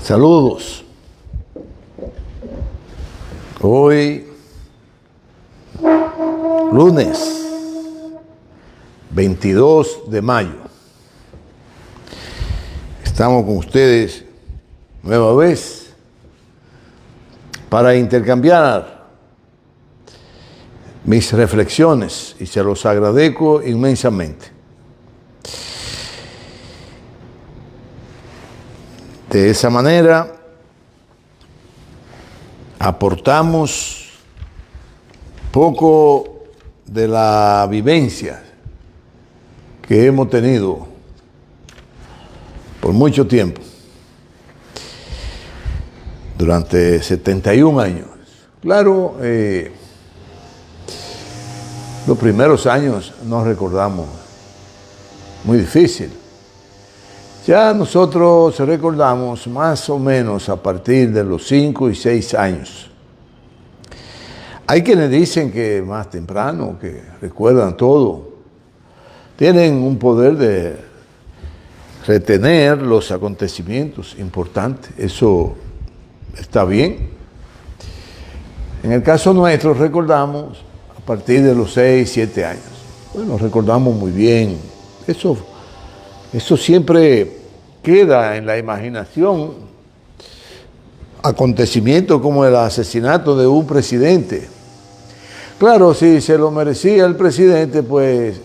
Saludos. Hoy, lunes 22 de mayo, estamos con ustedes nueva vez para intercambiar mis reflexiones y se los agradezco inmensamente. De esa manera aportamos poco de la vivencia que hemos tenido por mucho tiempo, durante 71 años. Claro, los primeros años nos recordamos muy difícil. Ya nosotros recordamos más o menos a partir de los 5 y 6 años. Hay quienes dicen que más temprano, que recuerdan todo, tienen un poder de retener los acontecimientos importantes. Eso está bien. En el caso nuestro recordamos a partir de los 6, 7 años. Bueno, recordamos muy bien. Eso siempre queda en la imaginación. Acontecimientos como el asesinato de un presidente. Claro, si se lo merecía el presidente, pues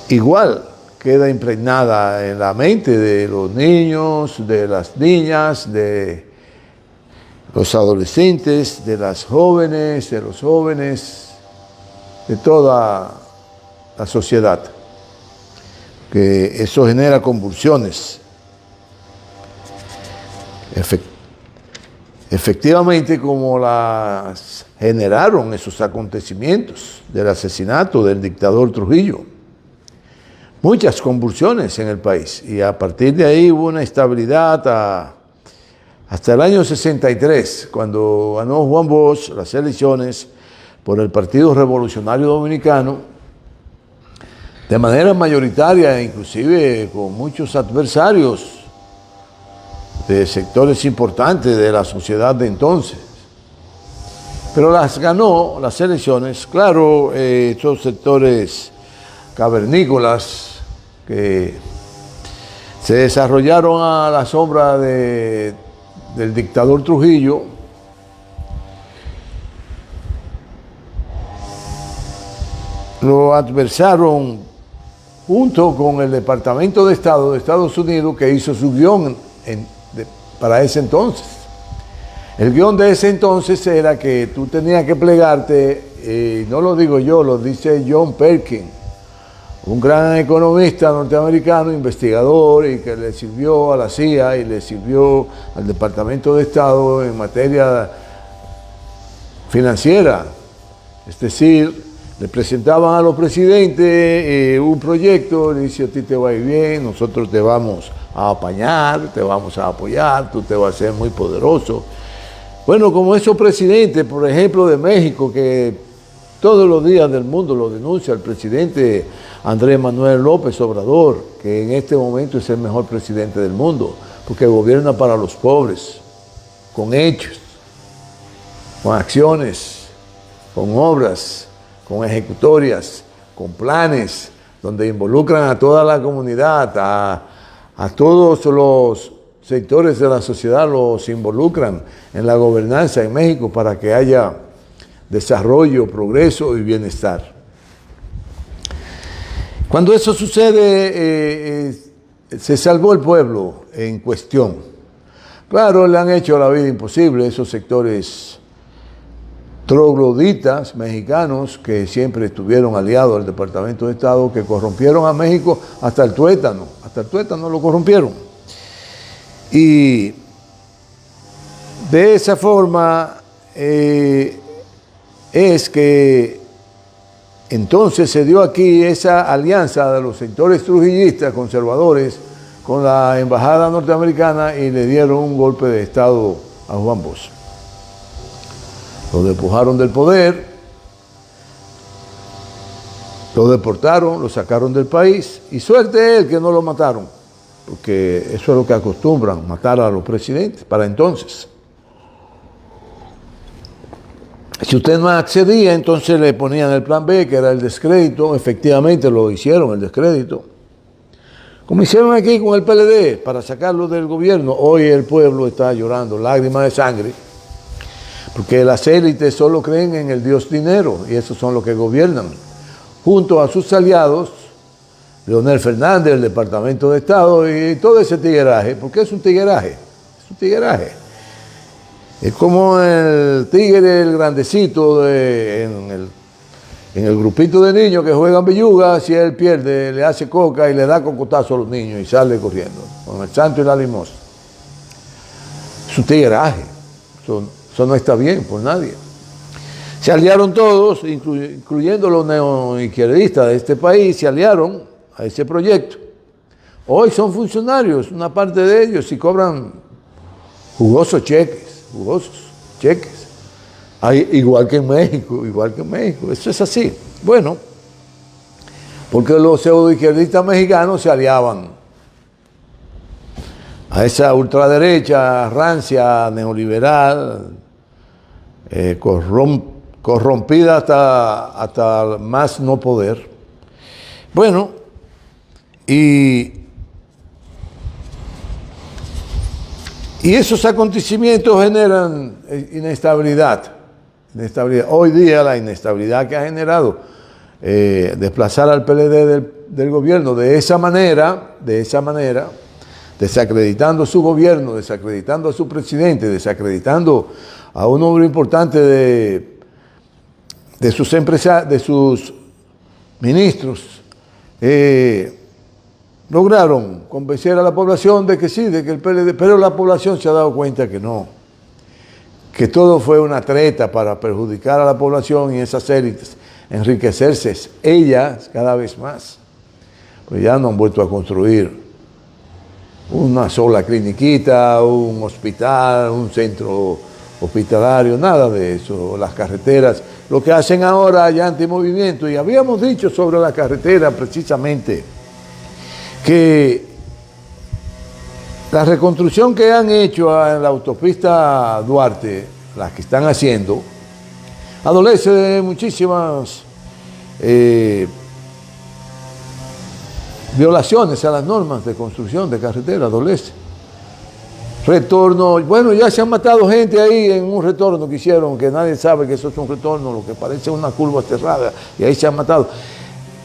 igual queda impregnada en la mente de los niños, de las niñas, de los adolescentes, de las jóvenes, de los jóvenes, de toda la sociedad, que eso genera convulsiones. Efectivamente, como las generaron esos acontecimientos del asesinato del dictador Trujillo. Muchas convulsiones en el país, y a partir de ahí hubo una estabilidad hasta el año 63, cuando ganó Juan Bosch las elecciones por el Partido Revolucionario Dominicano, de manera mayoritaria, inclusive con muchos adversarios de sectores importantes de la sociedad de entonces. Pero las ganó las elecciones, claro, estos sectores cavernícolas que se desarrollaron a la sombra del dictador Trujillo, lo adversaron junto con el Departamento de Estado de Estados Unidos, que hizo su guión para ese entonces. El guión de ese entonces era que tú tenías que plegarte, no lo digo yo, lo dice John Perkins, un gran economista norteamericano, investigador, y que le sirvió a la CIA y le sirvió al Departamento de Estado en materia financiera. Es decir, le presentaban a los presidentes un proyecto, le dice: a ti te va a ir bien, nosotros te vamos a apañar, te vamos a apoyar, tú te vas a ser muy poderoso. Bueno, como esos presidentes, por ejemplo, de México, que todos los días del mundo lo denuncia el presidente Andrés Manuel López Obrador, que en este momento es el mejor presidente del mundo, porque gobierna para los pobres, con hechos, con acciones, con obras, con ejecutorias, con planes, donde involucran a toda la comunidad, a todos los sectores de la sociedad, los involucran en la gobernanza en México para que haya desarrollo, progreso y bienestar. Cuando eso sucede, se salvó el pueblo en cuestión. Claro, le han hecho la vida imposible a esos sectores trogloditas mexicanos que siempre estuvieron aliados al Departamento de Estado, que corrompieron a México hasta el tuétano lo corrompieron. Y de esa forma es que entonces se dio aquí esa alianza de los sectores trujillistas conservadores con la embajada norteamericana y le dieron un golpe de Estado a Juan Bosch. Lo despojaron del poder, lo deportaron, lo sacaron del país, y suerte él que no lo mataron. porque eso es lo que acostumbran, matar a los presidentes para entonces. Si usted no accedía, entonces le ponían el plan B, que era el descrédito. Efectivamente lo hicieron, el descrédito. Como hicieron aquí con el PLD, para sacarlo del gobierno. Hoy el pueblo está llorando lágrimas de sangre, porque las élites solo creen en el Dios dinero, y esos son los que gobiernan. Junto a sus aliados, Leonel Fernández, el Departamento de Estado, y todo ese tigueraje. ¿Por qué es un tigueraje? Es un tigueraje. Es como el tigre, el grandecito, en el grupito de niños que juegan billuga. Si él pierde, le hace coca y le da cocotazo a los niños y sale corriendo, con el santo y la limosna. Es un tigueraje. Eso no está bien por nadie. Se aliaron todos, incluyendo los neoizquierdistas de este país, se aliaron a ese proyecto. Hoy son funcionarios, una parte de ellos, y cobran jugosos cheques. Igual que en México, eso es así. Bueno, porque los pseudoizquierdistas mexicanos se aliaban a esa ultraderecha rancia, neoliberal, corrompida hasta más no poder. Bueno, y esos acontecimientos generan inestabilidad. Hoy día la inestabilidad que ha generado desplazar al PLD del gobierno de esa manera, desacreditando su gobierno, desacreditando a su presidente, desacreditando a un hombre importante de sus ministros, lograron convencer a la población de que sí, de que el PLD, pero la población se ha dado cuenta que no, que todo fue una treta para perjudicar a la población y esas élites, enriquecerse ellas cada vez más. Pues ya no han vuelto a construir una sola cliniquita, un hospital, un centro hospitalario, nada de eso. Las carreteras, lo que hacen ahora hay antimovimiento, y habíamos dicho sobre la carretera precisamente que la reconstrucción que han hecho en la autopista Duarte, las que están haciendo, adolece de muchísimas violaciones a las normas de construcción de carretera, adolece. Retorno, bueno, ya se han matado gente ahí en un retorno que hicieron, que nadie sabe que eso es un retorno, lo que parece una curva cerrada, y ahí se han matado.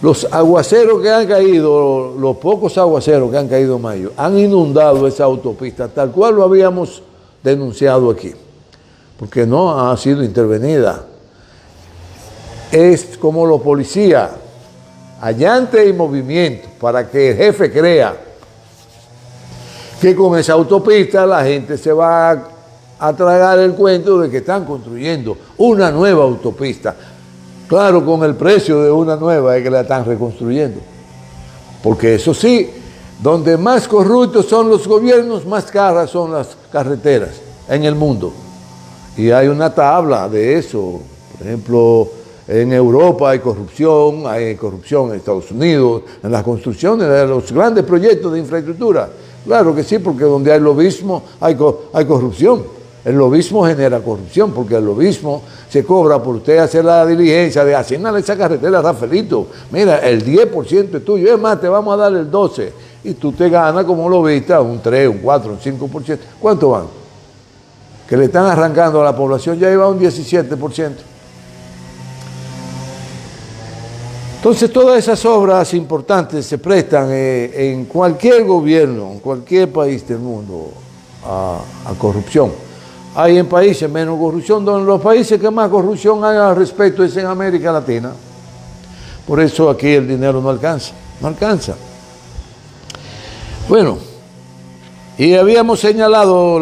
Los aguaceros que han caído, los pocos aguaceros que han caído en mayo, han inundado esa autopista, tal cual lo habíamos denunciado aquí, porque no ha sido intervenida. Es como los policías, allante y movimiento, para que el jefe crea que con esa autopista la gente se va a tragar el cuento de que están construyendo una nueva autopista. Claro, con el precio de una nueva es que la están reconstruyendo. Porque eso sí, donde más corruptos son los gobiernos, más caras son las carreteras en el mundo. Y hay una tabla de eso. Por ejemplo, en Europa hay corrupción en Estados Unidos, en las construcciones de los grandes proyectos de infraestructura. Claro que sí, porque donde hay lobismo hay corrupción. El lobismo genera corrupción, porque el lobismo se cobra por usted hacer la diligencia de asignarle esa carretera a Rafaelito. Mira, el 10% es tuyo, es más, te vamos a dar el 12%. Y tú te ganas como lobista un 3, un 4, un 5%. ¿Cuánto van? Que le están arrancando a la población, ya iba un 17%. Entonces, todas esas obras importantes se prestan en cualquier gobierno, en cualquier país del mundo, a corrupción. Hay en países menos corrupción, donde los países que más corrupción hay al respecto es en América Latina. Por eso aquí el dinero no alcanza, no alcanza. Bueno, y habíamos señalado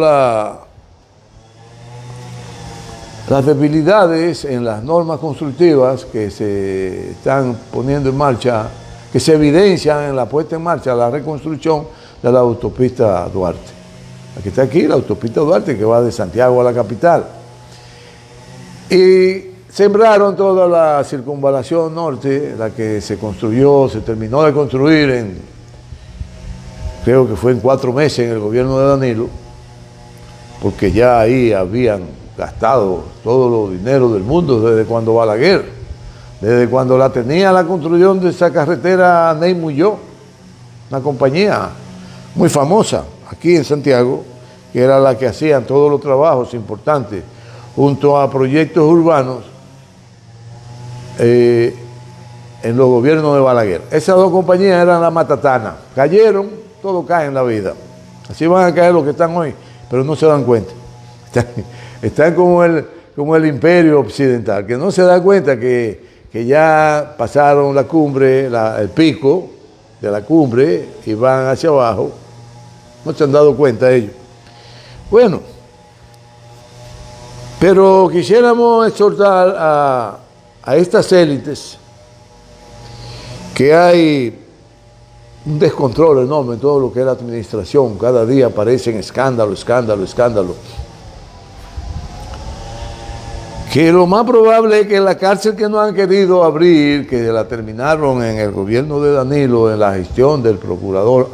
las debilidades en las normas constructivas que se están poniendo en marcha, que se evidencian en la puesta en marcha de la reconstrucción de la autopista Duarte. Aquí está la autopista Duarte, que va de Santiago a la capital. Y sembraron toda la circunvalación norte, la que se construyó, se terminó de construir creo que fue en 4 meses en el gobierno de Danilo, porque ya ahí habían gastado todos los dineros del mundo desde cuando Balaguer, desde cuando la tenía la construcción de esa carretera Ney Muyó, una compañía muy famosa aquí en Santiago, que era la que hacían todos los trabajos importantes junto a proyectos urbanos en los gobiernos de Balaguer. Esas 2 compañías eran la matatana, cayeron, todo cae en la vida. Así van a caer los que están hoy, pero no se dan cuenta. Están como el imperio occidental, que no se da cuenta que ya pasaron la cumbre, el pico de la cumbre y van hacia abajo. No se han dado cuenta ellos. Bueno, pero quisiéramos exhortar a estas élites que hay un descontrol enorme en todo lo que es la administración. Cada día aparecen escándalos, que lo más probable es que la cárcel que no han querido abrir, que la terminaron en el gobierno de Danilo, en la gestión del procurador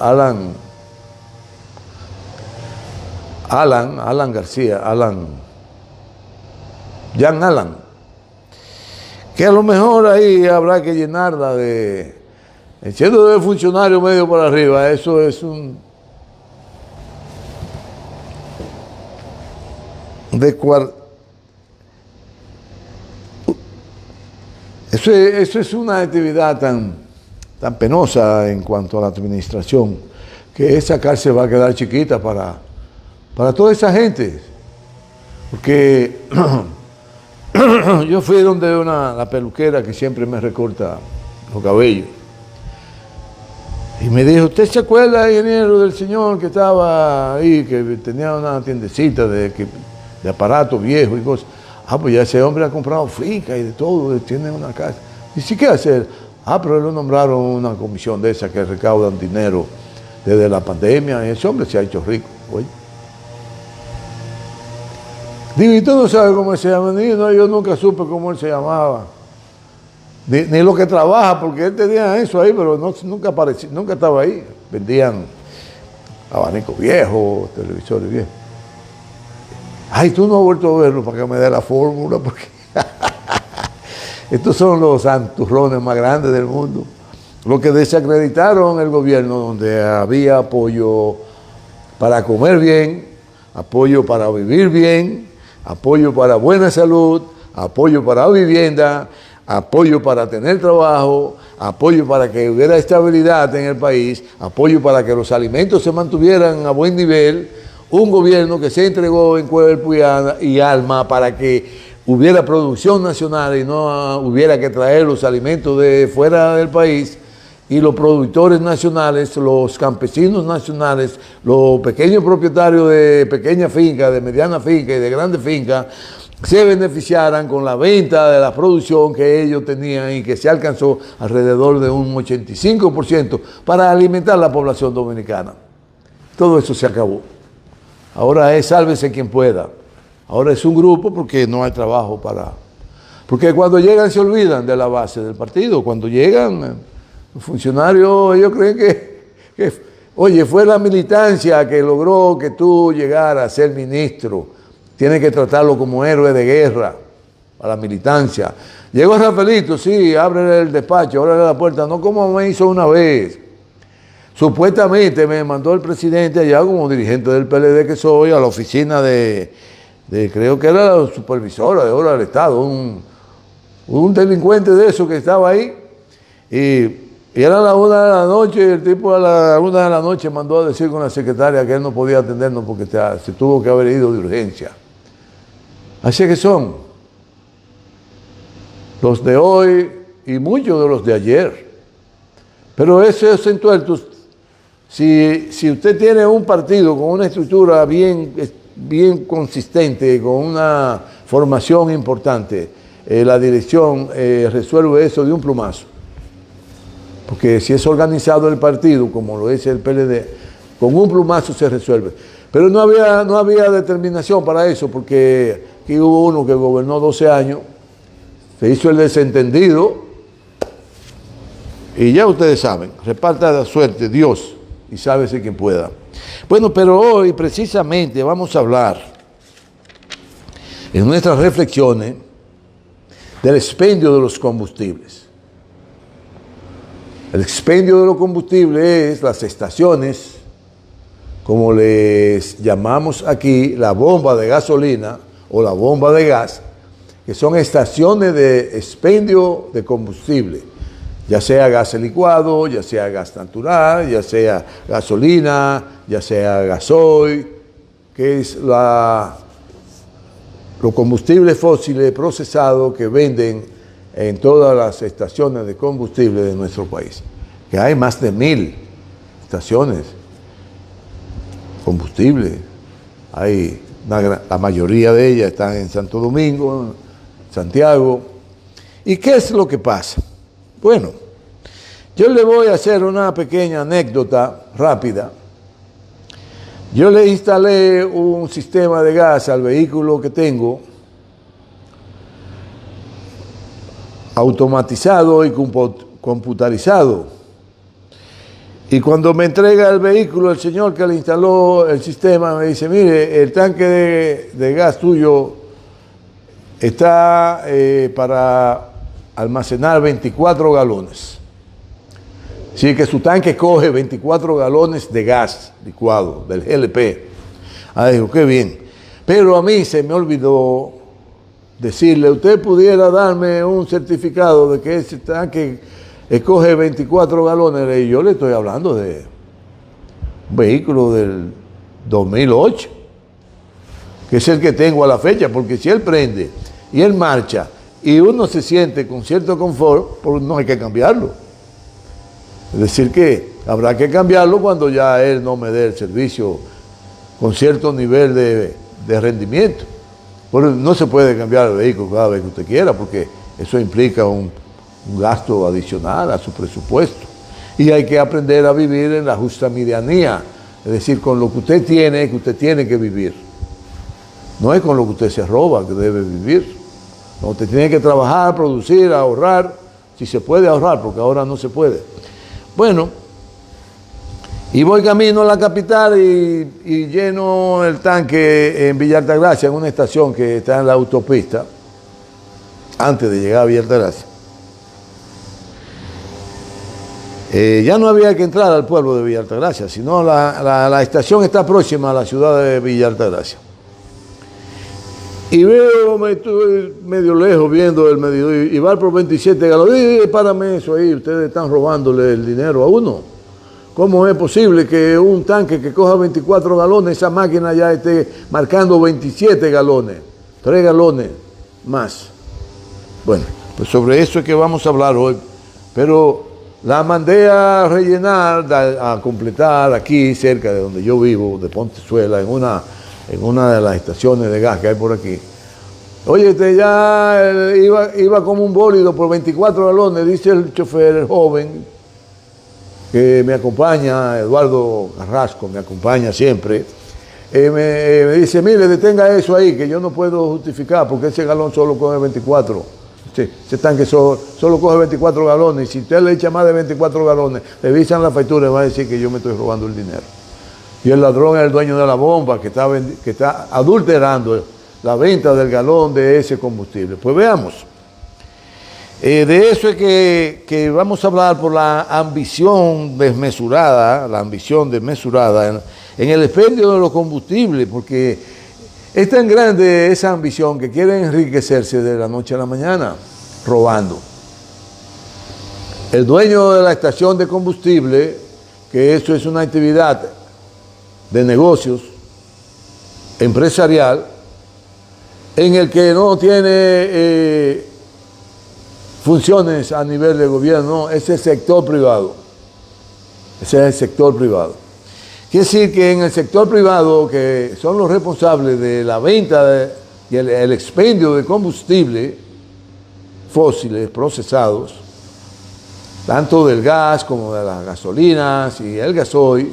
Jean Alan, que a lo mejor ahí habrá que llenarla de, siendo de funcionario medio por arriba, eso es eso es una actividad tan penosa en cuanto a la administración, que esa cárcel va a quedar chiquita para toda esa gente. Porque yo fui donde la peluquera que siempre me recorta los cabellos. Y me dijo, ¿usted se acuerda, ingeniero, del señor que estaba ahí, que tenía una tiendecita de aparatos viejos y cosas? Ah, pues ya ese hombre ha comprado finca y de todo, tiene una casa. ¿Y sí qué hacer? Ah, pero lo nombraron una comisión de esas que recaudan dinero desde la pandemia y ese hombre se ha hecho rico. Oye. Digo, ¿y tú no sabes cómo se llama? No, yo nunca supe cómo él se llamaba. Ni lo que trabaja, porque él tenía eso ahí, pero nunca apareció, nunca estaba ahí. Vendían abanicos viejos, televisores viejos. Ay, tú no has vuelto a verlo para que me dé la fórmula, porque estos son los santurrones más grandes del mundo. Los que desacreditaron el gobierno, donde había apoyo para comer bien, apoyo para vivir bien, apoyo para buena salud, apoyo para vivienda, apoyo para tener trabajo, apoyo para que hubiera estabilidad en el país, apoyo para que los alimentos se mantuvieran a buen nivel. Un gobierno que se entregó en cuerpo y alma para que hubiera producción nacional y no hubiera que traer los alimentos de fuera del país, y los productores nacionales, los campesinos nacionales, los pequeños propietarios de pequeñas fincas, de medianas fincas y de grandes fincas, se beneficiaran con la venta de la producción que ellos tenían y que se alcanzó alrededor de un 85% para alimentar a la población dominicana. Todo eso se acabó. Ahora es sálvese quien pueda. Ahora es un grupo porque no hay trabajo Porque cuando llegan se olvidan de la base del partido. Cuando llegan, los funcionarios, ellos creen que oye, fue la militancia que logró que tú llegaras a ser ministro. Tienes que tratarlo como héroe de guerra a la militancia. Llegó Rafaelito, sí, ábrele el despacho, ábrele la puerta. No como me hizo una vez. Supuestamente me mandó el presidente allá como dirigente del PLD que soy a la oficina de creo que era la supervisora de obra del Estado, un delincuente de eso que estaba ahí, y era la 1 de la noche, y el tipo a la 1 de la noche mandó a decir con la secretaria que él no podía atendernos porque se tuvo que haber ido de urgencia. Así que son los de hoy y muchos de los de ayer. Pero esos entuertos, si usted tiene un partido con una estructura bien consistente, con una formación importante, la dirección resuelve eso de un plumazo. Porque si es organizado el partido, como lo es el PLD, con un plumazo se resuelve. Pero no había determinación para eso, porque aquí hubo uno que gobernó 12 años, se hizo el desentendido, y ya ustedes saben, reparta la suerte Dios y sálvese quien pueda. Bueno, pero hoy precisamente vamos a hablar en nuestras reflexiones del expendio de los combustibles. El expendio de los combustibles es las estaciones, como les llamamos aquí, la bomba de gasolina o la bomba de gas, que son estaciones de expendio de combustible, ya sea gas licuado, ya sea gas natural, ya sea gasolina, ya sea gasoil, que es los combustibles fósiles procesados que venden en todas las estaciones de combustible de nuestro país, que hay más de 1000 estaciones combustible. Hay la mayoría de ellas están en Santo Domingo, Santiago. ¿Y qué es lo que pasa? Bueno, yo le voy a hacer una pequeña anécdota rápida. Yo le instalé un sistema de gas al vehículo que tengo, automatizado y computarizado. Y cuando me entrega el vehículo, el señor que le instaló el sistema me dice, mire, el tanque de gas tuyo está para almacenar 24 galones. Así que su tanque coge 24 galones de gas licuado, del GLP. Ah, digo, qué bien. Pero a mí se me olvidó decirle, usted pudiera darme un certificado de que ese tanque coge 24 galones. Y yo le estoy hablando de un vehículo del 2008, que es el que tengo a la fecha, porque si él prende y él marcha y uno se siente con cierto confort, pues no hay que cambiarlo. Es decir que habrá que cambiarlo cuando ya él no me dé el servicio con cierto nivel de rendimiento. Pero no se puede cambiar el vehículo cada vez que usted quiera, porque eso implica un gasto adicional a su presupuesto. Y hay que aprender a vivir en la justa medianía, es decir, con lo que usted tiene que vivir. No es con lo que usted se roba que debe vivir. No, usted tiene que trabajar, producir, ahorrar, si se puede ahorrar, porque ahora no se puede. Bueno, y voy camino a la capital y lleno el tanque en Villa Altagracia, en una estación que está en la autopista, antes de llegar a Villa Altagracia. Ya no había que entrar al pueblo de Villa Altagracia, sino la estación está próxima a la ciudad de Villa Altagracia. Y veo, me estoy medio lejos viendo el medidor y va por 27 galones. Párame eso ahí, ustedes están robándole el dinero a uno. ¿Cómo es posible que un tanque que coja 24 galones, esa máquina ya esté marcando 27 galones, 3 galones más? Bueno, pues sobre eso es que vamos a hablar hoy. Pero la mandé a rellenar, a completar aquí cerca de donde yo vivo, de Pontezuela, en una de las estaciones de gas que hay por aquí. Oye, ya iba como un bólido por 24 galones, dice el chofer, el joven, que me acompaña, Eduardo Carrasco, me acompaña siempre. Me dice, mire, detenga eso ahí, que yo no puedo justificar, porque ese galón solo coge 24. Ese tanque solo coge 24 galones, y si usted le echa más de 24 galones, revisan la factura y va a decir que yo me estoy robando el dinero. Y el ladrón es el dueño de la bomba que está adulterando la venta del galón de ese combustible. Pues veamos. De eso es que vamos a hablar por la ambición desmesurada en el expendio de los combustibles, porque es tan grande esa ambición que quieren enriquecerse de la noche a la mañana, robando. El dueño de la estación de combustible, que eso es una actividad de negocios empresarial, en el que no tiene funciones a nivel de gobierno, no, ese es el sector privado. Ese es el sector privado. Quiere decir que en el sector privado, que son los responsables de la venta y el expendio de combustible fósiles procesados, tanto del gas como de las gasolinas y el gasoil,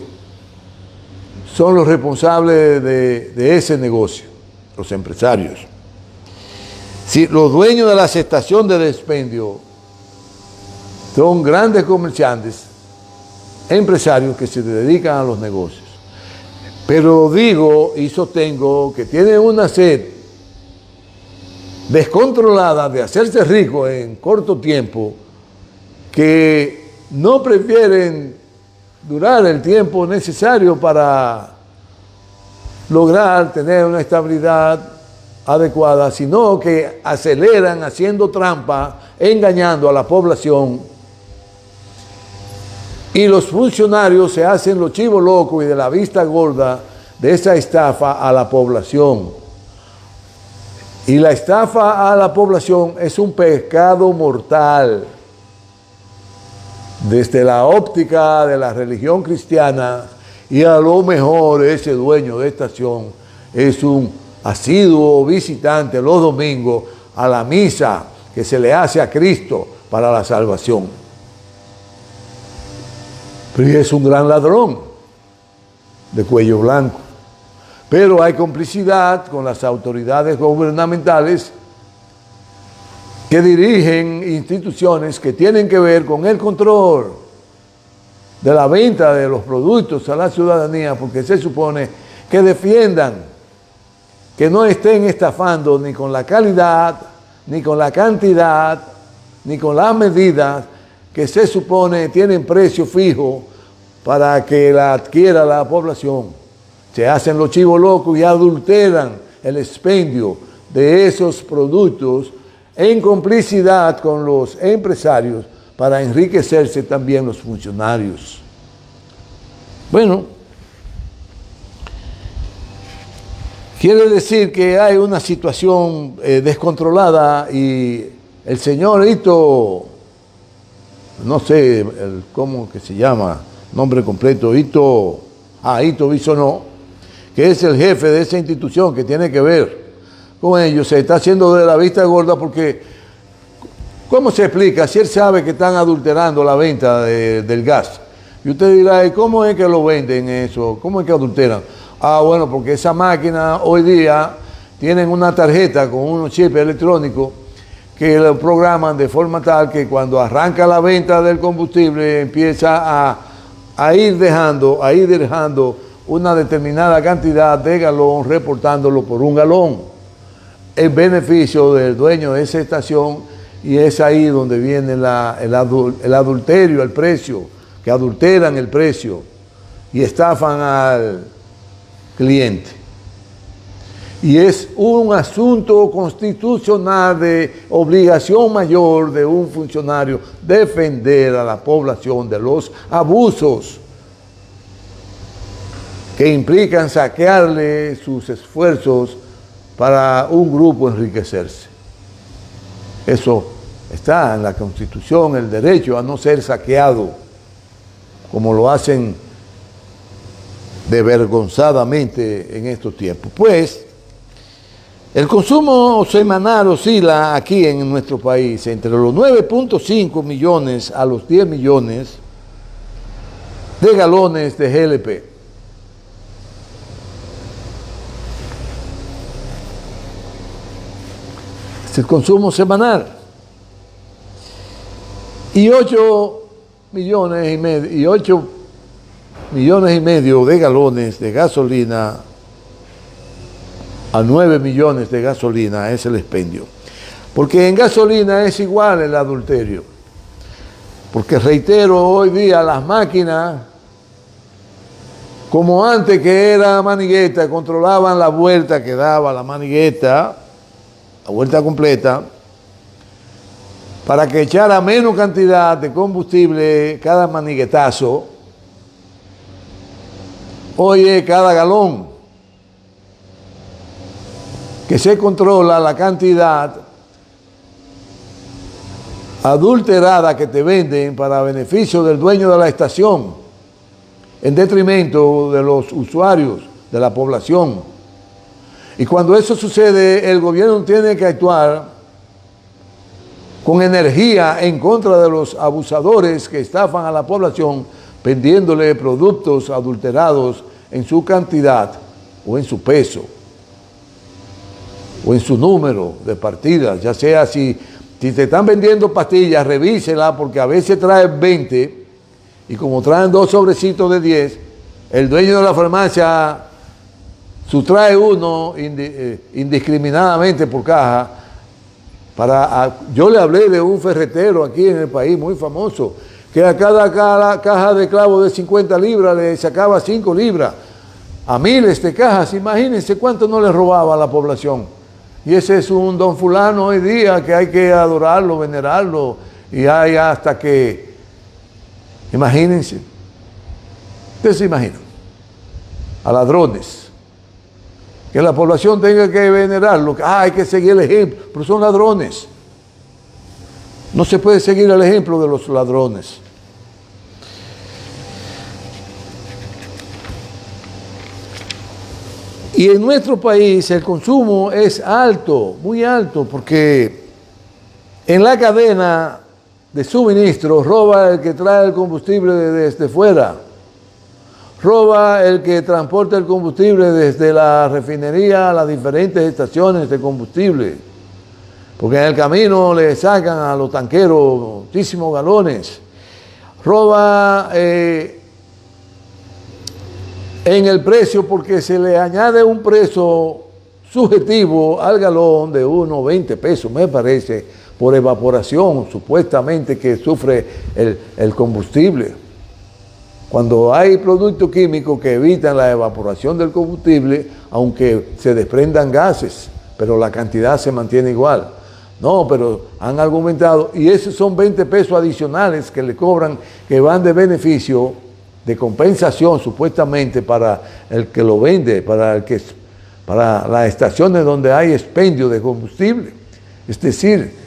son los responsables de ese negocio, los empresarios. Si los dueños de las estaciones de expendio son grandes comerciantes empresarios que se dedican a los negocios. Pero digo y sostengo que tienen una sed descontrolada de hacerse ricos en corto tiempo, que no prefieren durar el tiempo necesario para lograr tener una estabilidad adecuada, sino que aceleran haciendo trampa, engañando a la población, y los funcionarios se hacen los chivos locos y de la vista gorda de esa estafa a la población. Y la estafa a la población es un pecado mortal. Desde la óptica de la religión cristiana, y a lo mejor ese dueño de estación es un asiduo visitante los domingos a la misa que se le hace a Cristo para la salvación. Pero es un gran ladrón de cuello blanco. Pero hay complicidad con las autoridades gubernamentales que dirigen instituciones que tienen que ver con el control de la venta de los productos a la ciudadanía, porque se supone que defiendan, que no estén estafando ni con la calidad, ni con la cantidad, ni con las medidas que se supone tienen precio fijo para que la adquiera la población. Se hacen los chivos locos y adulteran el expendio de esos productos en complicidad con los empresarios para enriquecerse también los funcionarios. Bueno, quiere decir que hay una situación descontrolada y el señor Ito, no sé cómo que se llama, nombre completo, Ito Bisonó, que es el jefe de esa institución que tiene que ver con ellos, se está haciendo de la vista gorda porque, ¿cómo se explica? Si él sabe que están adulterando la venta del gas. Y usted dirá, ¿y cómo es que lo venden eso? ¿Cómo es que adulteran? Ah, bueno, porque esa máquina hoy día tienen una tarjeta con unos chips electrónicos que lo programan de forma tal que cuando arranca la venta del combustible empieza a ir dejando una determinada cantidad de galón, reportándolo por un galón. El beneficio del dueño de esa estación, y es ahí donde viene el adulterio, el precio, que adulteran el precio y estafan al cliente. Y es un asunto constitucional de obligación mayor de un funcionario defender a la población de los abusos que implican saquearle sus esfuerzos para un grupo enriquecerse. Eso está en la Constitución, el derecho a no ser saqueado, como lo hacen desvergonzadamente en estos tiempos. Pues, el consumo semanal oscila aquí en nuestro país entre los 9.5 millones a los 10 millones de galones de GLP. El consumo semanal, y 8 millones y medio de galones de gasolina a 9 millones de gasolina es el expendio, porque en gasolina es igual el adulterio, porque reitero, hoy día las máquinas, como antes que era manigueta, controlaban la vuelta que daba la manigueta, la vuelta completa, para que echara menos cantidad de combustible cada maniguetazo. Hoy es cada galón que se controla la cantidad adulterada que te venden para beneficio del dueño de la estación, en detrimento de los usuarios, de la población. Y cuando eso sucede, el gobierno tiene que actuar con energía en contra de los abusadores que estafan a la población, vendiéndole productos adulterados en su cantidad o en su peso o en su número de partidas. Ya sea si te están vendiendo pastillas, revísela, porque a veces trae 20 Y como traen 2 sobrecitos de 10, el dueño de la farmacia sustrae uno indiscriminadamente por caja. Yo le hablé de un ferretero aquí en el país muy famoso, que a cada caja de clavos de 50 libras le sacaba 5 libras, a miles de cajas. Imagínense cuánto no le robaba a la población. Y ese es un don fulano hoy día que hay que adorarlo, venerarlo, y hay hasta que, imagínense, ustedes se imaginan, a ladrones, que la población tenga que venerarlo, hay que seguir el ejemplo, pero son ladrones. No se puede seguir el ejemplo de los ladrones. Y en nuestro país el consumo es alto, muy alto, porque en la cadena de suministro roba el que trae el combustible desde fuera, roba el que transporta el combustible desde la refinería a las diferentes estaciones de combustible, porque en el camino le sacan a los tanqueros muchísimos galones, roba en el precio porque se le añade un precio subjetivo al galón de unos 20 pesos, me parece, por evaporación supuestamente que sufre el combustible. Cuando hay productos químicos que evitan la evaporación del combustible, aunque se desprendan gases, pero la cantidad se mantiene igual. No, pero han argumentado, y esos son 20 pesos adicionales que le cobran, que van de beneficio, de compensación supuestamente para el que lo vende, para las estaciones donde hay expendio de combustible. Es decir,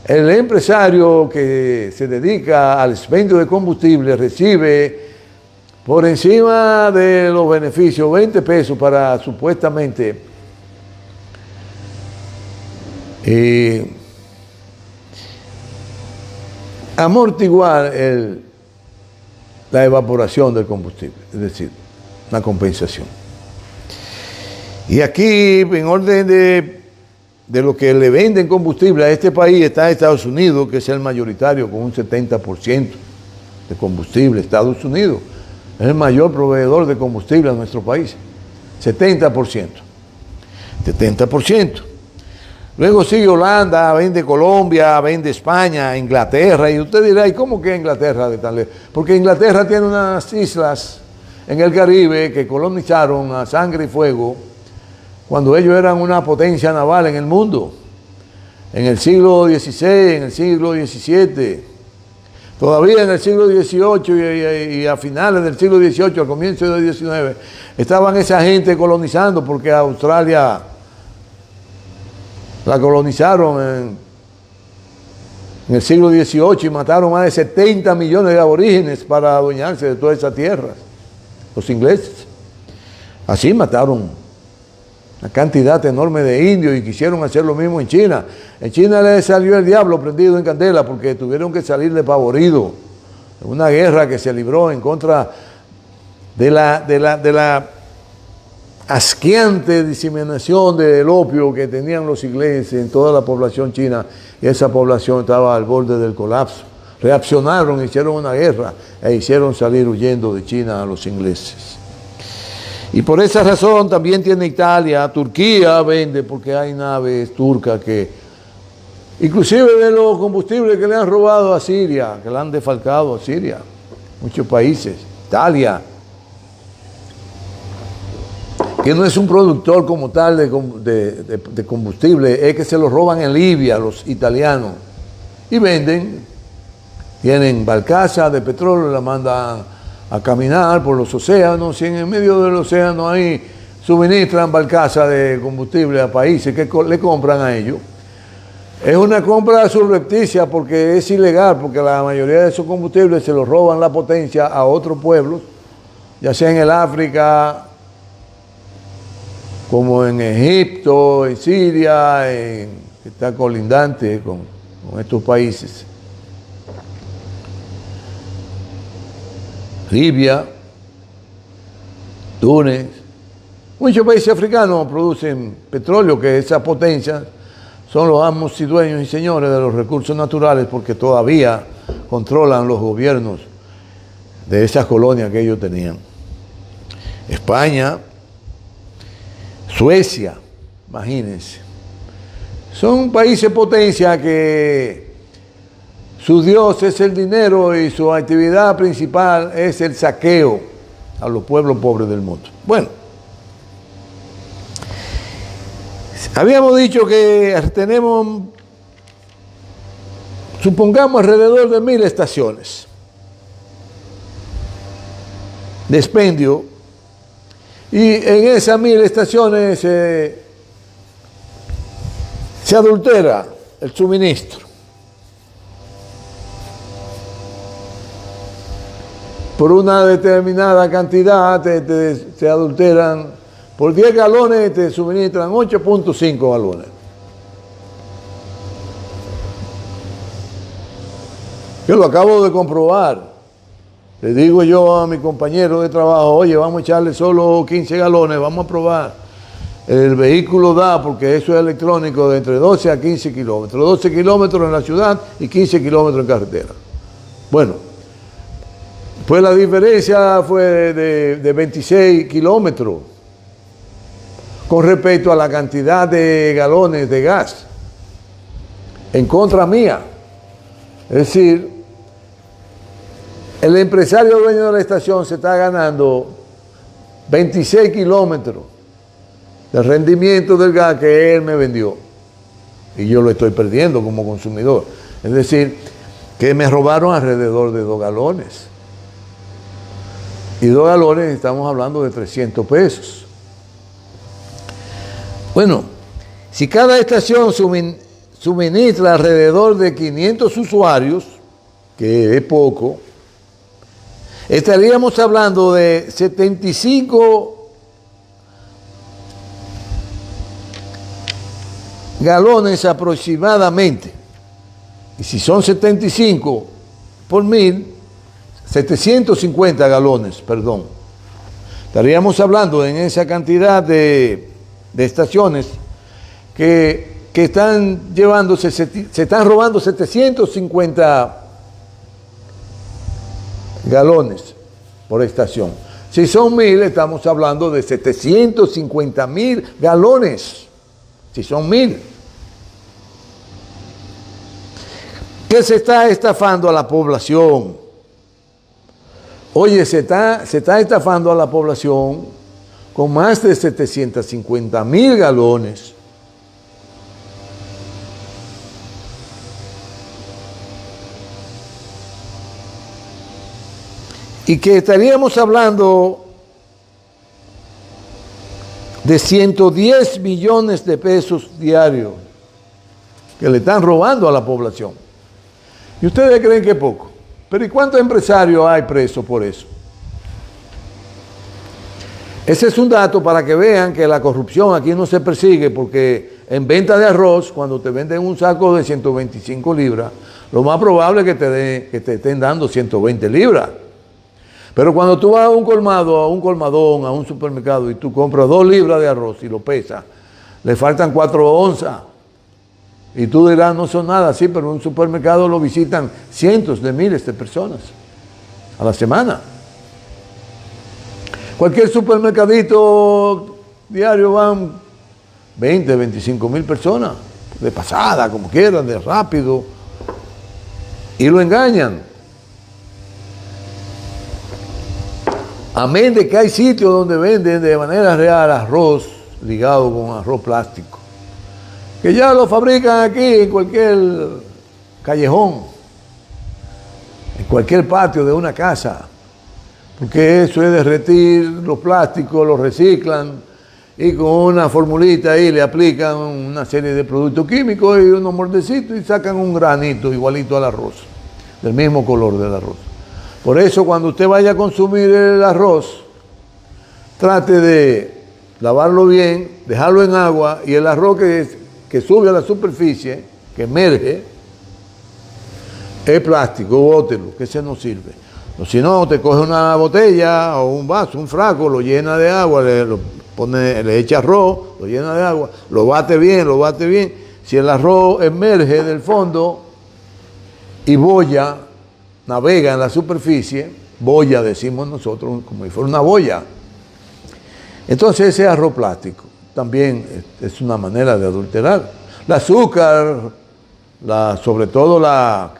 el empresario que se dedica al expendio de combustible recibe por encima de los beneficios 20 pesos para supuestamente amortiguar la evaporación del combustible, es decir, una compensación. Y aquí, en orden de lo que le venden combustible a este país, está Estados Unidos, que es el mayoritario con un 70% de combustible. Estados Unidos es el mayor proveedor de combustible a nuestro país, 70%. 70%. Luego sigue Holanda, vende Colombia, vende España, Inglaterra, y usted dirá, ¿y cómo que Inglaterra de tan lejos? Porque Inglaterra tiene unas islas en el Caribe que colonizaron a sangre y fuego cuando ellos eran una potencia naval en el mundo, en el siglo XVI, en el siglo XVII, todavía en el siglo XVIII y a finales del siglo XVIII, al comienzo del XIX, estaban esa gente colonizando, porque Australia la colonizaron en el siglo XVIII y mataron más de 70 millones de aborígenes para adueñarse de toda esa tierra, los ingleses. Así mataron una cantidad enorme de indios y quisieron hacer lo mismo en China. En China les salió el diablo prendido en candela porque tuvieron que salir despavoridos. Una guerra que se libró en contra de la asqueante diseminación del opio que tenían los ingleses en toda la población china, y esa población estaba al borde del colapso. Reaccionaron, hicieron una guerra e hicieron salir huyendo de China a los ingleses. Y por esa razón también tiene Italia, Turquía vende, porque hay naves turcas que, inclusive de los combustibles que le han robado a Siria, que le han defalcado a Siria, muchos países, Italia, que no es un productor como tal de combustible, es que se lo roban en Libia los italianos y venden, tienen barcazas de petróleo, la mandan a caminar por los océanos, y en medio del océano ahí suministran barcazas de combustible a países que le compran a ellos. Es una compra subrepticia porque es ilegal, porque la mayoría de esos combustibles se los roban la potencia a otros pueblos, ya sea en el África, como en Egipto, en Siria, que está colindante con estos países. Libia, Túnez, muchos países africanos producen petróleo, que esas potencias son los amos y dueños y señores de los recursos naturales, porque todavía controlan los gobiernos de esas colonias que ellos tenían. España, Suecia, imagínense. Son países potencia que su Dios es el dinero y su actividad principal es el saqueo a los pueblos pobres del mundo. Bueno, habíamos dicho que tenemos, supongamos, alrededor de 1000 estaciones de expendio, y en esas 1000 estaciones se adultera el suministro. Por una determinada cantidad se adulteran, por 10 galones te suministran 8.5 galones. Yo lo acabo de comprobar. Le digo yo a mi compañero de trabajo, oye, vamos a echarle solo 15 galones, vamos a probar. El vehículo da, porque eso es electrónico, de entre 12 a 15 kilómetros. 12 kilómetros en la ciudad y 15 kilómetros en carretera. Bueno, pues la diferencia fue de 26 kilómetros con respecto a la cantidad de galones de gas en contra mía. Es decir, el empresario dueño de la estación se está ganando 26 kilómetros del rendimiento del gas que él me vendió. Y yo lo estoy perdiendo como consumidor. Es decir, que me robaron alrededor de 2 galones. Y 2 galones estamos hablando de 300 pesos. Bueno, si cada estación suministra alrededor de 500 usuarios, que es poco, estaríamos hablando de 75 galones aproximadamente. Y si son 75 por 1000, 750 galones, perdón. Estaríamos hablando en esa cantidad de estaciones que están llevándose, se están robando 750 galones por estación. Si son 1000, estamos hablando de 750.000 galones. Si son 1000. ¿Qué se está estafando a la población? Oye, se está estafando a la población con más de 750.000 galones. Y que estaríamos hablando de 110 millones de pesos diarios que le están robando a la población. ¿Y ustedes creen que es poco? Pero ¿y cuántos empresarios hay presos por eso? Ese es un dato para que vean que la corrupción aquí no se persigue, porque en venta de arroz, cuando te venden un saco de 125 libras, lo más probable es que te estén dando 120 libras. Pero cuando tú vas a un colmado, a un colmadón, a un supermercado y tú compras 2 libras de arroz y lo pesas, le faltan 4 onzas. Y tú dirás, no son nada, sí, pero en un supermercado lo visitan cientos de miles de personas a la semana. Cualquier supermercadito diario van 20, 25 mil personas, de pasada, como quieran, de rápido, y lo engañan. Amén de que hay sitios donde venden de manera real arroz ligado con arroz plástico, que ya lo fabrican aquí en cualquier callejón, en cualquier patio de una casa, porque eso es derretir los plásticos, los reciclan y con una formulita ahí le aplican una serie de productos químicos y unos mordecitos y sacan un granito igualito al arroz, del mismo color del arroz. Por eso cuando usted vaya a consumir el arroz, trate de lavarlo bien, dejarlo en agua, y el arroz que sube a la superficie, que emerge, es plástico, bótelo, que ese no sirve. O si no, te coge una botella o un vaso, un frasco, lo llena de agua, le echa arroz, lo llena de agua, lo bate bien. Si el arroz emerge del fondo y boya, navega en la superficie, boya, decimos nosotros, como si fuera una boya. Entonces ese arroz plástico también es una manera de adulterar. El azúcar, sobre todo la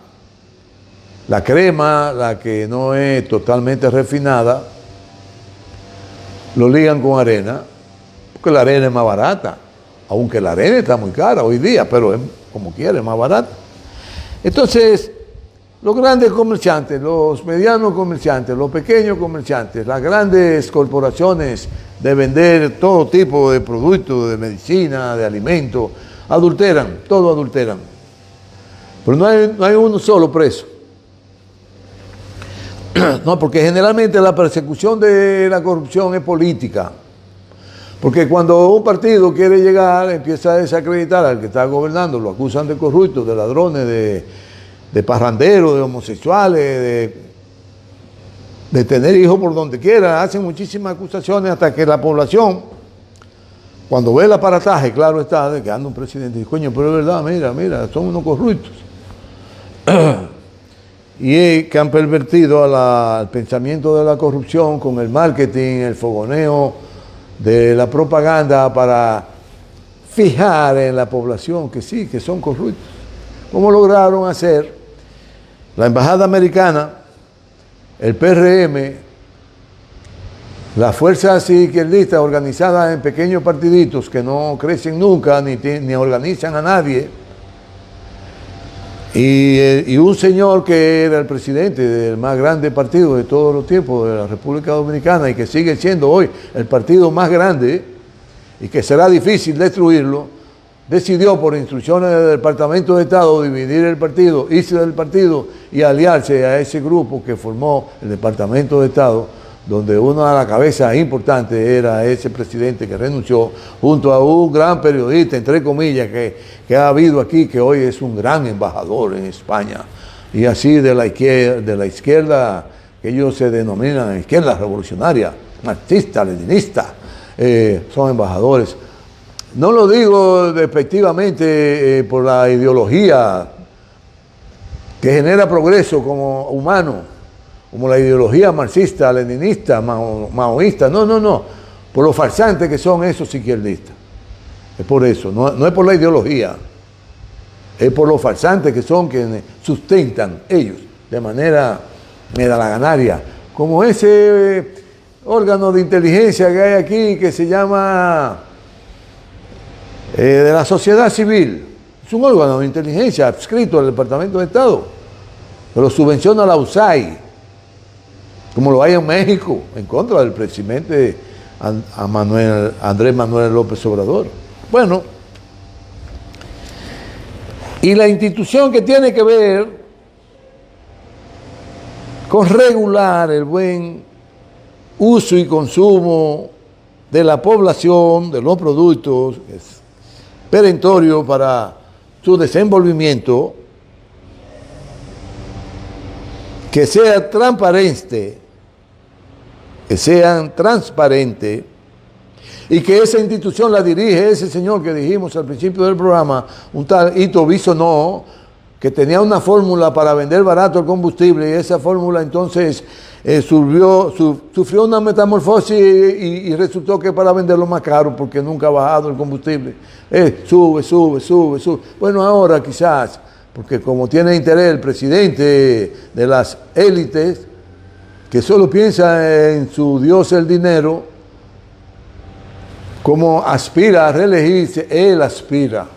crema, la que no es totalmente refinada, lo ligan con arena, porque la arena es más barata, aunque la arena está muy cara hoy día, pero es como quiera, es más barata. Entonces, los grandes comerciantes, los medianos comerciantes, los pequeños comerciantes, las grandes corporaciones de vender todo tipo de productos, de medicina, de alimentos, adulteran, todo adulteran. Pero no hay uno solo preso. No, porque generalmente la persecución de la corrupción es política. Porque cuando un partido quiere llegar, empieza a desacreditar al que está gobernando, lo acusan de corruptos, de ladrones, de parranderos, de homosexuales, de tener hijos por donde quiera, hacen muchísimas acusaciones hasta que la población, cuando ve el aparataje, claro está, de que anda un presidente, dice, coño, pero es verdad, mira, son unos corruptos. Y que han pervertido al pensamiento de la corrupción con el marketing, el fogoneo de la propaganda para fijar en la población que sí, que son corruptos. ¿Cómo lograron hacer la embajada americana, el PRM, las fuerzas izquierdistas organizadas en pequeños partiditos que no crecen nunca ni organizan a nadie? Y un señor que era el presidente del más grande partido de todos los tiempos de la República Dominicana y que sigue siendo hoy el partido más grande y que será difícil destruirlo, decidió por instrucciones del Departamento de Estado dividir el partido, irse del partido y aliarse a ese grupo que formó el Departamento de Estado, donde una de las cabezas importantes era ese presidente que renunció, junto a un gran periodista, entre comillas, que ha habido aquí, que hoy es un gran embajador en España. Y así de la izquierda, que ellos se denominan izquierda revolucionaria, marxista, leninista, son embajadores. No lo digo despectivamente por la ideología que genera progreso como humano, como la ideología marxista, leninista, maoísta, no, por lo farsantes que son esos izquierdistas. Es por eso, no es por la ideología, es por lo farsantes que son quienes sustentan ellos de manera medalaganaria, como ese órgano de inteligencia que hay aquí que se llama de la sociedad civil. Es un órgano de inteligencia adscrito al Departamento de Estado, pero subvenciona la USAID, como lo hay en México, en contra del presidente Andrés Manuel López Obrador. Bueno, y la institución que tiene que ver con regular el buen uso y consumo de la población, de los productos, es perentorio para su desenvolvimiento, que sea transparente, que sean transparentes, y que esa institución la dirige ese señor que dijimos al principio del programa, un tal Ito Bisonó, que tenía una fórmula para vender barato el combustible, y esa fórmula entonces sufrió una metamorfosis y resultó que para venderlo más caro, porque nunca ha bajado el combustible. Sube. Bueno, ahora quizás, porque como tiene interés el presidente de las élites, que solo piensa en su Dios el dinero, como aspira a reelegirse, él aspira.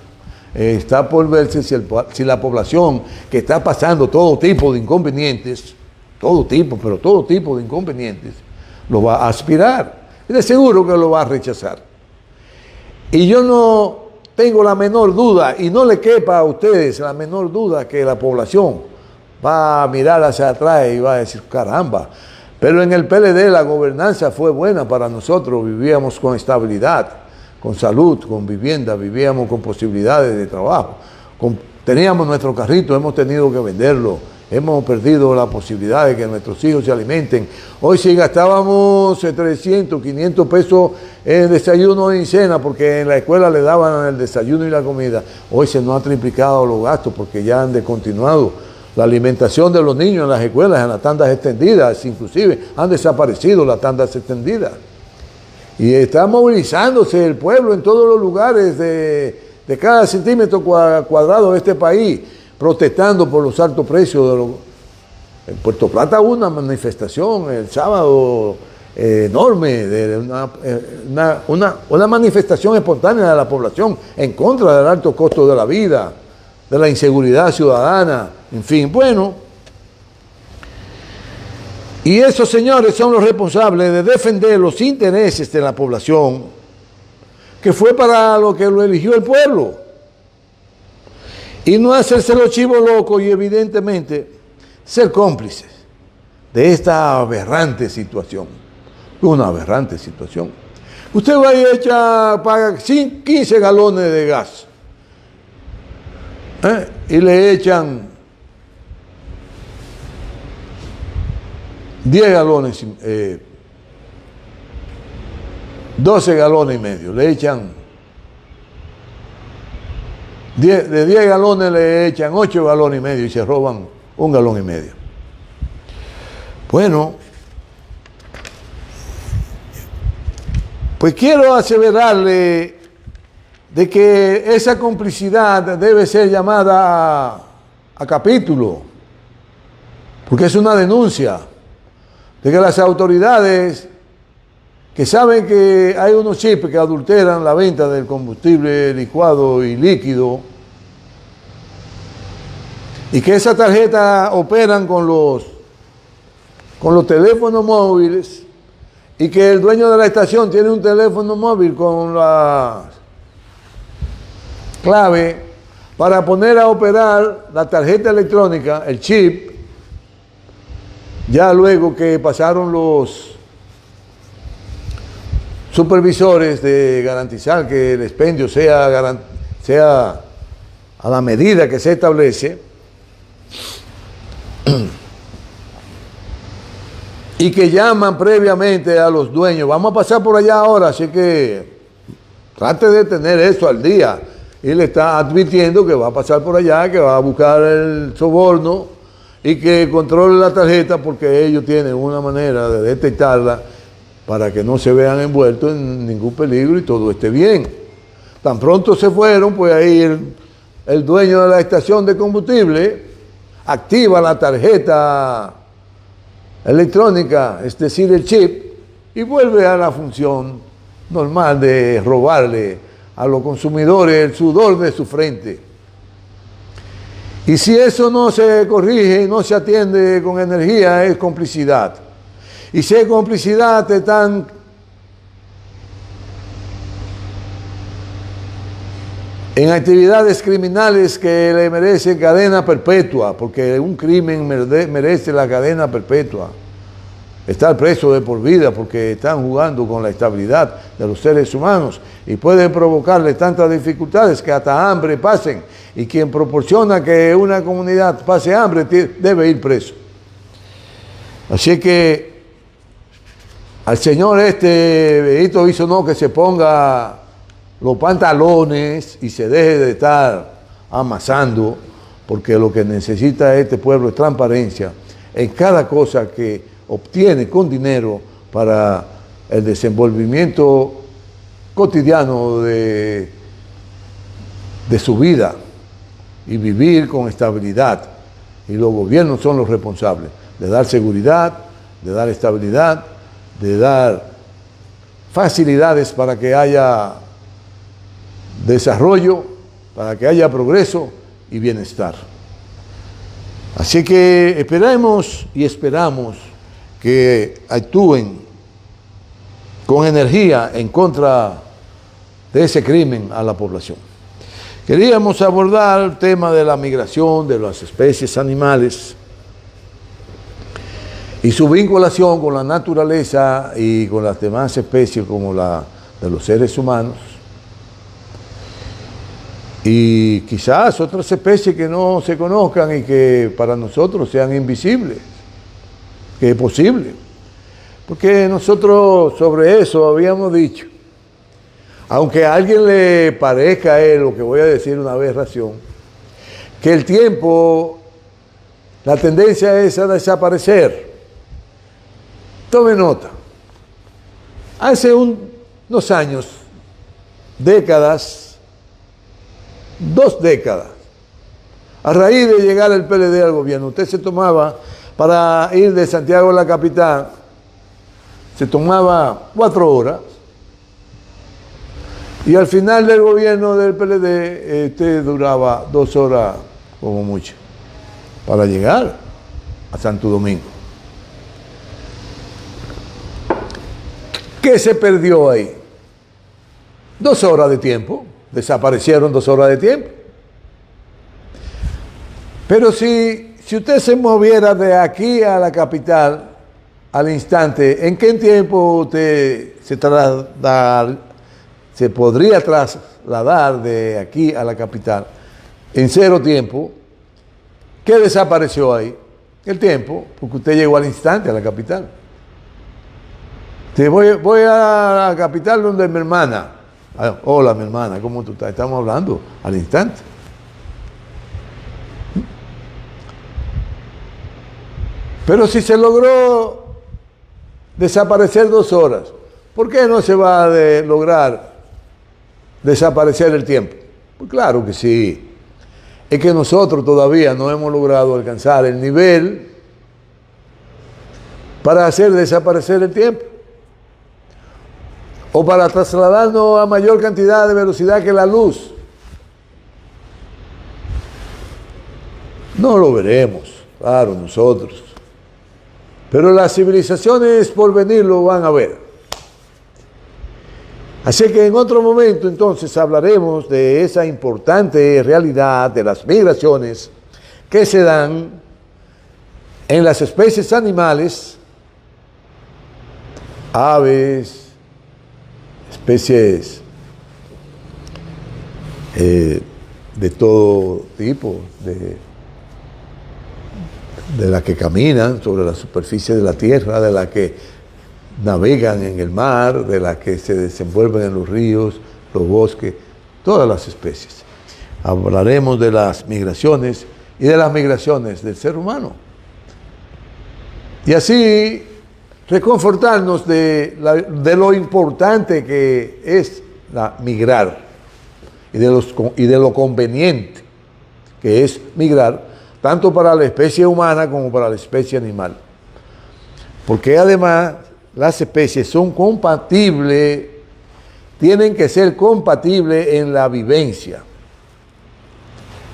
Está por verse si la población que está pasando todo tipo de inconvenientes, todo tipo de inconvenientes, lo va a aspirar. Y de seguro que lo va a rechazar. Y yo no tengo la menor duda, y no le quepa a ustedes la menor duda, que la población va a mirar hacia atrás y va a decir, caramba, pero en el PLD la gobernanza fue buena para nosotros, vivíamos con estabilidad, con salud, con vivienda, vivíamos con posibilidades de trabajo, teníamos nuestro carrito, hemos tenido que venderlo, hemos perdido la posibilidad de que nuestros hijos se alimenten. Hoy si gastábamos 300, 500 pesos en desayuno y en cena, porque en la escuela le daban el desayuno y la comida, hoy se nos ha triplicado los gastos porque ya han descontinuado La alimentación de los niños en las escuelas, en las tandas extendidas, inclusive han desaparecido las tandas extendidas. Y está movilizándose el pueblo en todos los lugares de cada centímetro cuadrado de este país, protestando por los altos precios. En Puerto Plata hubo una manifestación el sábado enorme, una manifestación espontánea de la población en contra del alto costo de la vida, de la inseguridad ciudadana, en fin, bueno. Y esos señores son los responsables de defender los intereses de la población, que fue para lo que lo eligió el pueblo. Y no hacerse los chivos locos y evidentemente ser cómplices de esta aberrante situación. Una aberrante situación. Usted va y paga 15 galones de gas y le echan 10 galones, 12 galones y medio, le echan, de 10 galones le echan 8 galones y medio y se roban 1 galón y medio. Bueno, pues quiero aseverarle de que esa complicidad debe ser llamada a capítulo, porque es una denuncia de que las autoridades que saben que hay unos chips que adulteran la venta del combustible licuado y líquido y que esas tarjetas operan con los teléfonos móviles y que el dueño de la estación tiene un teléfono móvil con la clave para poner a operar la tarjeta electrónica, el chip, ya luego que pasaron los supervisores de garantizar que el expendio sea a la medida que se establece y que llaman previamente a los dueños. Vamos a pasar por allá ahora, así que trate de tener eso al día. Y le está advirtiendo que va a pasar por allá, que va a buscar el soborno y que controle la tarjeta porque ellos tienen una manera de detectarla para que no se vean envueltos en ningún peligro y todo esté bien. Tan pronto se fueron, pues ahí el dueño de la estación de combustible activa la tarjeta electrónica, es decir, el chip, y vuelve a la función normal de robarle a los consumidores el sudor de su frente. Y si eso no se corrige y no se atiende con energía, es complicidad. Y si es complicidad, están en actividades criminales que le merecen cadena perpetua, porque un crimen merece la cadena perpetua. Estar preso de por vida porque están jugando con la estabilidad de los seres humanos y pueden provocarle tantas dificultades que hasta hambre pasen. Y quien proporciona que una comunidad pase hambre debe ir preso. Así que al señor Benito hizo no que se ponga los pantalones y se deje de estar amasando, porque lo que necesita este pueblo es transparencia en cada cosa que obtiene con dinero para el desenvolvimiento cotidiano de su vida y vivir con estabilidad. Y los gobiernos son los responsables de dar seguridad, de dar estabilidad, de dar facilidades para que haya desarrollo, para que haya progreso y bienestar. Así que esperemos y esperamos que actúen con energía en contra de ese crimen a la población. Queríamos abordar el tema de la migración de las especies animales y su vinculación con la naturaleza y con las demás especies como la de los seres humanos. Y quizás otras especies que no se conozcan y que para nosotros sean invisibles, que es posible. Porque nosotros sobre eso habíamos dicho, aunque a alguien le parezca lo que voy a decir una aberración, que el tiempo La tendencia es a desaparecer. Tome nota. Hace unos años, décadas, 2 décadas, a raíz de llegar el PLD al gobierno, usted se tomaba, para ir de Santiago a la capital, se tomaba 4 horas, y al final del gobierno del PLD, usted duraba 2 horas como mucho, para llegar a Santo Domingo. ¿Qué se perdió ahí? 2 horas de tiempo, desaparecieron 2 horas de tiempo. Pero si usted se moviera de aquí a la capital al instante, ¿en qué tiempo usted se podría trasladar de aquí a la capital? En 0 tiempo. ¿Qué desapareció ahí? El tiempo, porque usted llegó al instante a la capital. Voy a la capital donde mi hermana. Hola, mi hermana, ¿cómo tú estás? Estamos hablando al instante. Pero si se logró desaparecer 2 horas, ¿por qué no se va a lograr desaparecer el tiempo? Pues claro que sí. Es que nosotros todavía no hemos logrado alcanzar el nivel para hacer desaparecer el tiempo, o para trasladarnos a mayor cantidad de velocidad que la luz. No lo veremos, claro, nosotros. Pero las civilizaciones por venir lo van a ver. Así que en otro momento entonces hablaremos de esa importante realidad de las migraciones que se dan en las especies animales, aves, especies de todo tipo, de las que caminan sobre la superficie de la tierra, de las que navegan en el mar, de las que se desenvuelven en los ríos, los bosques, todas las especies. Hablaremos de las migraciones y de las migraciones del ser humano. Y así reconfortarnos de lo importante que es migrar y de lo conveniente que es migrar, tanto para la especie humana como para la especie animal. Porque además las especies son compatibles, tienen que ser compatibles en la vivencia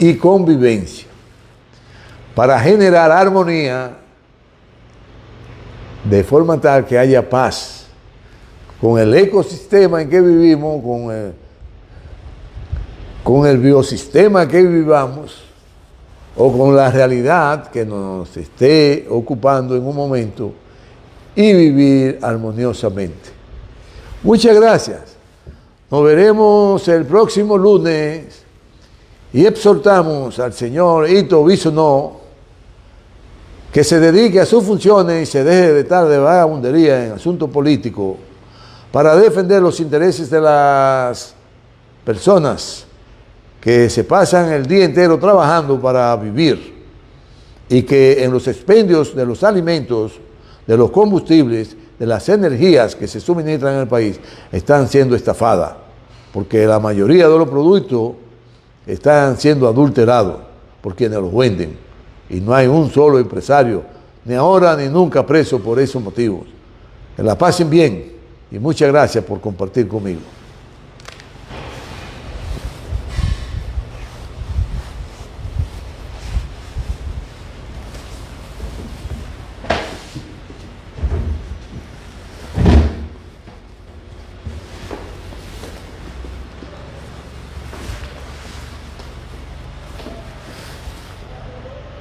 y convivencia para generar armonía de forma tal que haya paz con el ecosistema en que vivimos, con el biosistema que vivamos, o con la realidad que nos esté ocupando en un momento, y vivir armoniosamente. Muchas gracias. Nos veremos el próximo lunes y exhortamos al señor Ito Bisonó que se dedique a sus funciones y se deje de estar de vagabundería en asuntos políticos para defender los intereses de las personas que se pasan el día entero trabajando para vivir, y que en los expendios de los alimentos, de los combustibles, de las energías que se suministran en el país, están siendo estafadas, porque la mayoría de los productos están siendo adulterados por quienes los venden, y no hay un solo empresario, ni ahora ni nunca, preso por esos motivos. Que la pasen bien, y muchas gracias por compartir conmigo.